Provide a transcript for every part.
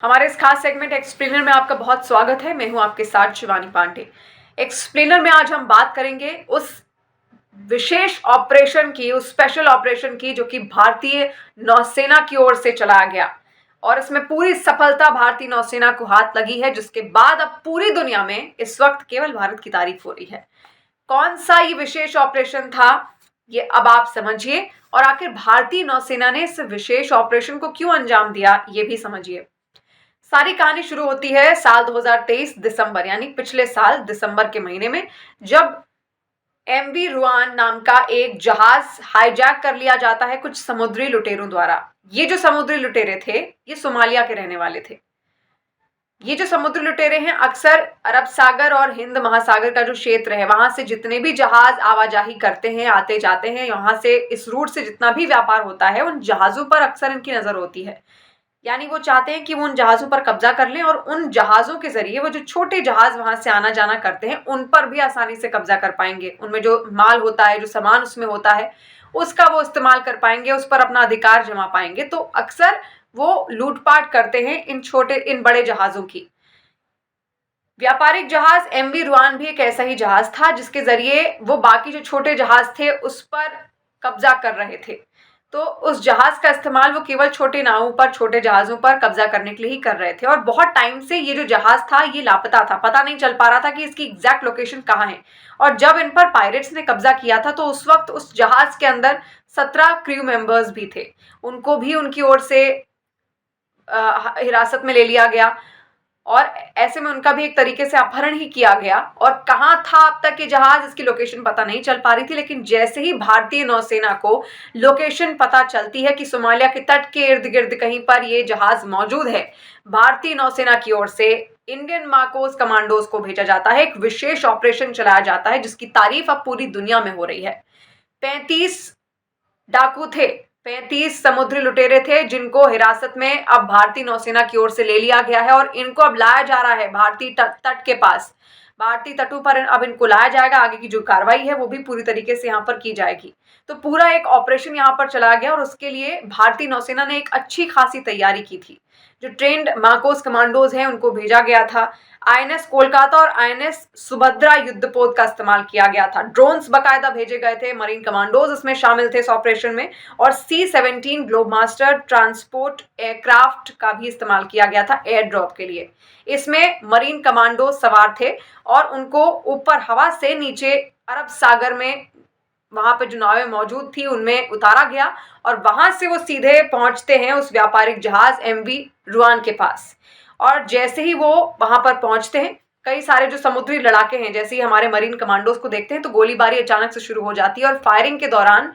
हमारे इस खास सेगमेंट एक्सप्लेनर में आपका बहुत स्वागत है। मैं हूं आपके साथ शिवानी पांडे। एक्सप्लेनर में आज हम बात करेंगे उस विशेष ऑपरेशन की, उस स्पेशल ऑपरेशन की जो कि भारतीय नौसेना की ओर से चलाया गया और इसमें पूरी सफलता भारतीय नौसेना को हाथ लगी है, जिसके बाद अब पूरी दुनिया में इस वक्त केवल भारत की तारीफ हो रही है। कौन सा ये विशेष ऑपरेशन था, ये अब आप समझिए, और आखिर भारतीय नौसेना ने इस विशेष ऑपरेशन को क्यों अंजाम दिया, ये भी समझिए। सारी कहानी शुरू होती है साल 2023 दिसंबर, यानी पिछले साल दिसंबर के महीने में, जब एमवी रुआन नाम का एक जहाज हाईजैक कर लिया जाता है कुछ समुद्री लुटेरों द्वारा। ये जो समुद्री लुटेरे थे, ये सोमालिया के रहने वाले थे। ये जो समुद्री लुटेरे हैं अक्सर अरब सागर और हिंद महासागर का जो क्षेत्र है, वहां से जितने भी जहाज आवाजाही करते हैं, आते जाते हैं, वहां से इस रूट से जितना भी व्यापार होता है, उन जहाजों पर अक्सर इनकी नजर होती है। यानी वो चाहते हैं कि वो उन जहाजों पर कब्जा कर लें और उन जहाजों के जरिए वो जो छोटे जहाज वहां से आना जाना करते हैं, उन पर भी आसानी से कब्जा कर पाएंगे। उनमें जो माल होता है, जो सामान उसमें होता है, उसका वो इस्तेमाल कर पाएंगे, उस पर अपना अधिकार जमा पाएंगे। तो अक्सर वो लूटपाट करते हैं इन बड़े जहाजों की। व्यापारिक जहाज एमवी रुआन भी एक ऐसा ही जहाज था जिसके जरिए वो बाकी जो छोटे जहाज थे उस पर कब्जा कर रहे थे। तो उस जहाज का इस्तेमाल वो केवल छोटे नावों पर, छोटे जहाजों पर कब्जा करने के लिए ही कर रहे थे। और बहुत टाइम से ये जो जहाज था ये लापता था, पता नहीं चल पा रहा था कि इसकी एग्जैक्ट लोकेशन कहाँ है। और जब इन पर पायरेट्स ने कब्जा किया था तो उस वक्त उस जहाज के अंदर 17 क्रू मेंबर्स भी थे। उनको भी उनकी ओर से हिरासत में ले लिया गया और ऐसे में उनका भी एक तरीके से अपहरण ही किया गया। और कहाँ था अब तक ये जहाज, इसकी लोकेशन पता नहीं चल पा रही थी। लेकिन जैसे ही भारतीय नौसेना को लोकेशन पता चलती है कि सोमालिया के तट के इर्द गिर्द कहीं पर ये जहाज मौजूद है, भारतीय नौसेना की ओर से इंडियन मार्कोस कमांडोज को भेजा जाता है। एक विशेष ऑपरेशन चलाया जाता है जिसकी तारीफ अब पूरी दुनिया में हो रही है। 35 डाकू थे, 35 समुद्री लुटेरे थे जिनको हिरासत में अब भारतीय नौसेना की ओर से ले लिया गया है और इनको अब लाया जा रहा है भारतीय तट के पास। भारतीय तटों पर अब इनको लाया जाएगा। आगे की जो कार्रवाई है वो भी पूरी तरीके से यहाँ पर की जाएगी। तो पूरा एक ऑपरेशन यहाँ पर चला गया और उसके लिए भारतीय नौसेना ने एक अच्छी खासी तैयारी की थी। जो ट्रेंड मार्कोस कमांडोज हैं उनको भेजा गया था। आईएनएस कोलकाता और आईएनएस सुभद्रा युद्धपोत का इस्तेमाल किया गया था। ड्रोन्स बकायदा भेजे गए थे, मरीन कमांडोज इसमें शामिल थे इस ऑपरेशन में, और C-17 ग्लोबमास्टर ट्रांसपोर्ट एयरक्राफ्ट का भी इस्तेमाल किया गया था एयर ड्रॉप के लिए। इसमें मरीन कमांडोज सवार थे और उनको ऊपर हवा से नीचे अरब सागर में वहां पर जो नावें मौजूद थी उनमें उतारा गया और वहां से वो सीधे पहुंचते हैं उस व्यापारिक जहाज एमवी रुआन के पास। और जैसे ही वो वहां पर पहुंचते हैं, कई सारे जो समुद्री लड़ाके हैं, जैसे ही हमारे मरीन कमांडोज को देखते हैं तो गोलीबारी अचानक से शुरू हो जाती है और फायरिंग के दौरान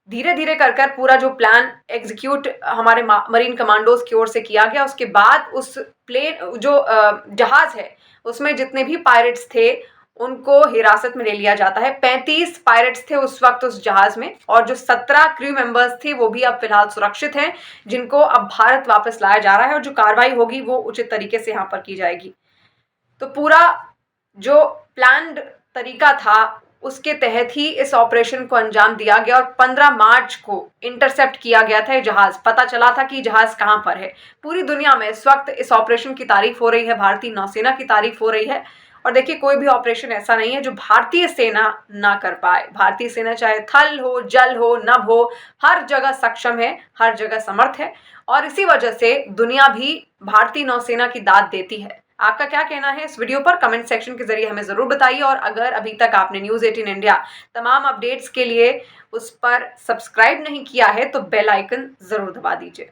धीरे धीरे कर पूरा जो प्लान एग्जीक्यूट हमारे मरीन कमांडोज की ओर से किया गया। उसके बाद उस प्लेन जो जहाज है उसमें जितने भी पायरेट्स थे उनको हिरासत में ले लिया जाता है। 35 पायरेट्स थे उस वक्त उस जहाज में और जो 17 क्रू मेंबर्स थे वो भी अब फिलहाल सुरक्षित हैं, जिनको अब भारत वापस लाया जा रहा है और जो कार्रवाई होगी वो उचित तरीके से यहाँ पर की जाएगी। तो पूरा जो प्लान्ड तरीका था उसके तहत ही इस ऑपरेशन को अंजाम दिया गया और 15 मार्च को इंटरसेप्ट किया गया था ये जहाज। पता चला था कि जहाज कहाँ पर है। पूरी दुनिया में इस वक्त इस ऑपरेशन की तारीफ हो रही है, भारतीय नौसेना की तारीफ हो रही है। और देखिए, कोई भी ऑपरेशन ऐसा नहीं है जो भारतीय सेना ना कर पाए। भारतीय सेना चाहे थल हो, जल हो, नभ हो, हर जगह सक्षम है, हर जगह समर्थ है और इसी वजह से दुनिया भी भारतीय नौसेना की दाद देती है। आपका क्या कहना है इस वीडियो पर? कमेंट सेक्शन के जरिए हमें जरूर बताइए और अगर अभी तक आपने न्यूज़ 18 इंडिया तमाम अपडेट्स के लिए उस पर सब्सक्राइब नहीं किया है तो बेल आइकन जरूर दबा दीजिए।